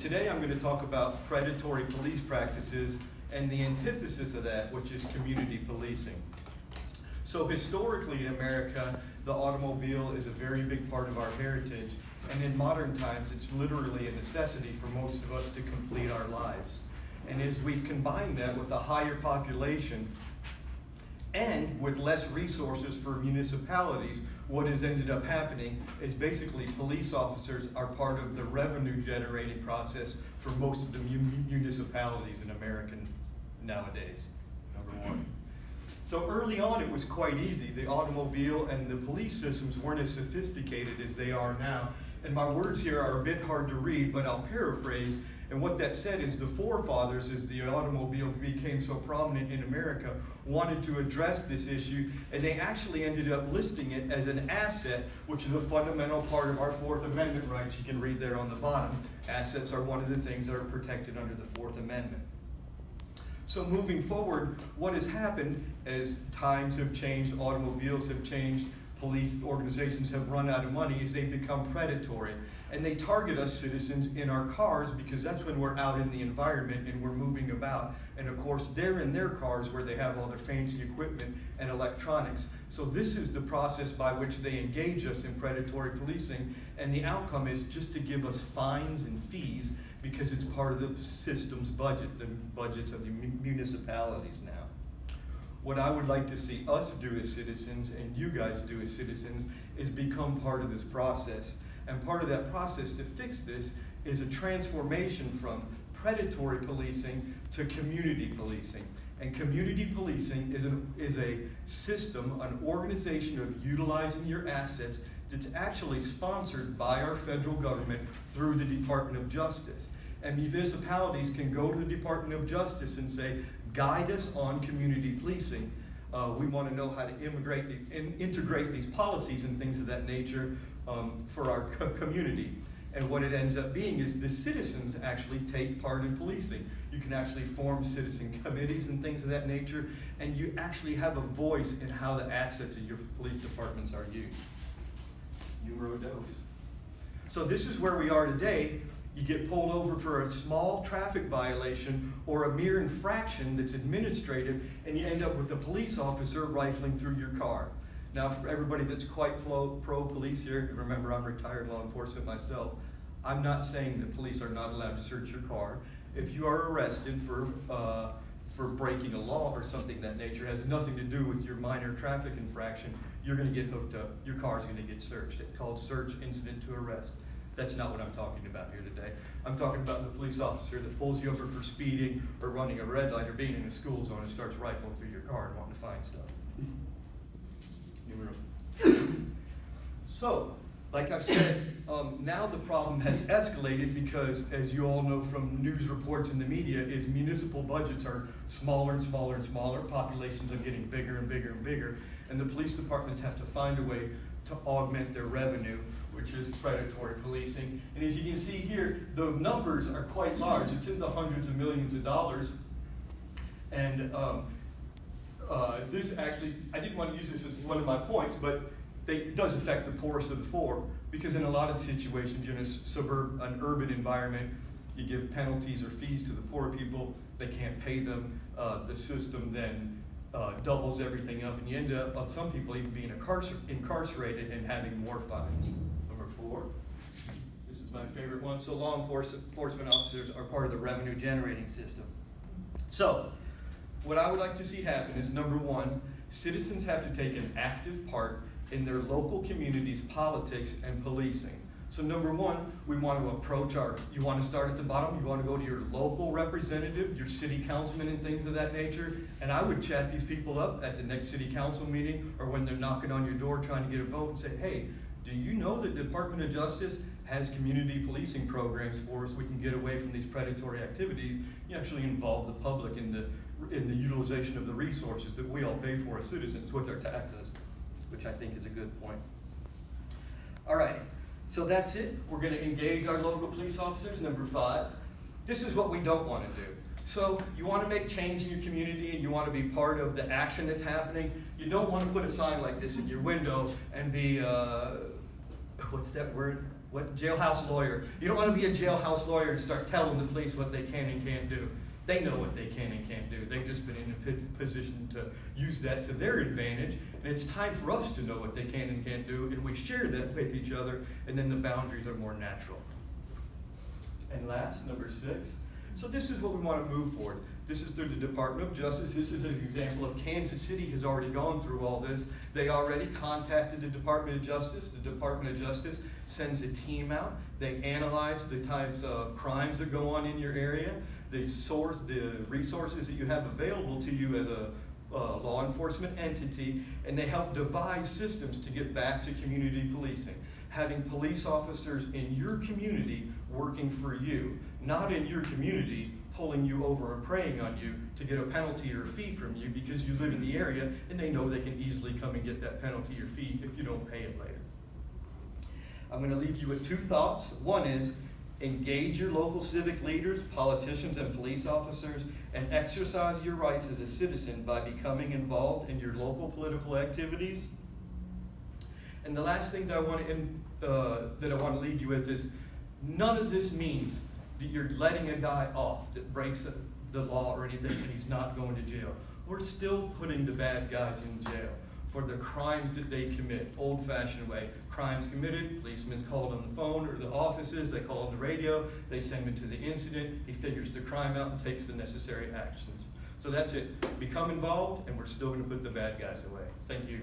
today I'm going to talk about predatory police practices and the antithesis of that, which is community policing. So historically in America, the automobile is a very big part of our heritage, and in modern times it's literally a necessity for most of us to complete our lives. And as we've combined that with a higher population and with less resources for municipalities, what has ended up happening is basically police officers are part of the revenue generating process for most of the municipalities in America nowadays, number one. So early on it was quite easy. The automobile and the police systems weren't as sophisticated as they are now. And my words here are a bit hard to read, but I'll paraphrase. And what that said is the forefathers, as the automobile became so prominent in America, wanted to address this issue, and they actually ended up listing it as an asset, which is a fundamental part of our Fourth Amendment rights. You can read there on the bottom. Assets are one of the things that are protected under the Fourth Amendment. So moving forward, what has happened as times have changed, automobiles have changed, police organizations have run out of money, is they become predatory. And they target us citizens in our cars because that's when we're out in the environment and we're moving about. And of course, they're in their cars where they have all their fancy equipment and electronics. So this is the process by which they engage us in predatory policing. And the outcome is just to give us fines and fees because it's part of the system's budget, the budgets of the municipalities now. What I would like to see us do as citizens and you guys do as citizens is become part of this process. And part of that process to fix this is a transformation from predatory policing to community policing. And community policing is a system, an organization of utilizing your assets that's actually sponsored by our federal government through the Department of Justice. And municipalities can go to the Department of Justice and say, guide us on community policing. We want to know how to integrate these policies and things of that nature for our community. And what it ends up being is the citizens actually take part in policing. You can actually form citizen committees and things of that nature, and you actually have a voice in how the assets of your police departments are used. Numero dos. So this is where we are today. You get pulled over for a small traffic violation or a mere infraction that's administrative, and you end up with a police officer rifling through your car. Now, for everybody that's quite pro-police here, remember I'm retired law enforcement myself, I'm not saying that police are not allowed to search your car. If you are arrested for breaking a law or something of that nature, it has nothing to do with your minor traffic infraction, you're going to get hooked up. Your car is going to get searched. It's called search incident to arrest. That's not what I'm talking about here today. I'm talking about the police officer that pulls you over for speeding or running a red light or being in a school zone and starts rifling through your car and wanting to find stuff. So, like I've said, now the problem has escalated because, as you all know from news reports in the media, is municipal budgets are smaller and smaller and smaller, populations are getting bigger and bigger and bigger, and the police departments have to find a way to augment their revenue, which is predatory policing. And as you can see here, the numbers are quite large. It's in the hundreds of millions of dollars. And this actually, I didn't want to use this as one of my points, but it does affect the poorest of the poor, because in a lot of situations, in an urban environment, you give penalties or fees to the poor people, they can't pay them, the system then doubles everything up, and you end up, some people even being incarcerated and having more fines. Number 4, this is my favorite one. So law enforcement officers are part of the revenue generating system. So what I would like to see happen is, number 1, citizens have to take an active part in their local community's politics and policing. So number 1, we want to approach you want to start at the bottom, you want to go to your local representative, your city councilman and things of that nature, and I would chat these people up at the next city council meeting or when they're knocking on your door trying to get a vote and say, hey, do you know that the Department of Justice has community policing programs for us? We can get away from these predatory activities. You actually involve the public in the utilization of the resources that we all pay for as citizens with our taxes, which I think is a good point. All right. So that's it. We're going to engage our local police officers. Number 5, this is what we don't want to do. So you want to make change in your community and you want to be part of the action that's happening. You don't want to put a sign like this in your window and be, what's that word? What jailhouse lawyer? You don't want to be a jailhouse lawyer and start telling the police what they can and can't do. They know what they can and can't do. They've just been in a position to use that to their advantage. And it's time for us to know what they can and can't do, and we share that with each other, and then the boundaries are more natural. And last, number 6. So this is what we want to move forward. This is through the Department of Justice. This is an example of Kansas City has already gone through all this. They already contacted the Department of Justice. The Department of Justice sends a team out. They analyze the types of crimes that go on in your area. They source the resources that you have available to you as a law enforcement entity, and they help devise systems to get back to community policing. Having police officers in your community working for you, not in your community pulling you over and preying on you to get a penalty or a fee from you because you live in the area and they know they can easily come and get that penalty or fee if you don't pay it later. I'm going to leave you with 2 thoughts. One is, engage your local civic leaders, politicians, and police officers, and exercise your rights as a citizen by becoming involved in your local political activities. And the last thing that I want to leave you with is, none of this means that you're letting a guy off that breaks the law or anything and he's not going to jail. We're still putting the bad guys in jail for the crimes that they commit, old-fashioned way. Crimes committed, policeman's called on the phone or the offices, they call on the radio, they send him to the incident, he figures the crime out and takes the necessary actions. So that's it. Become involved, and we're still going to put the bad guys away. Thank you.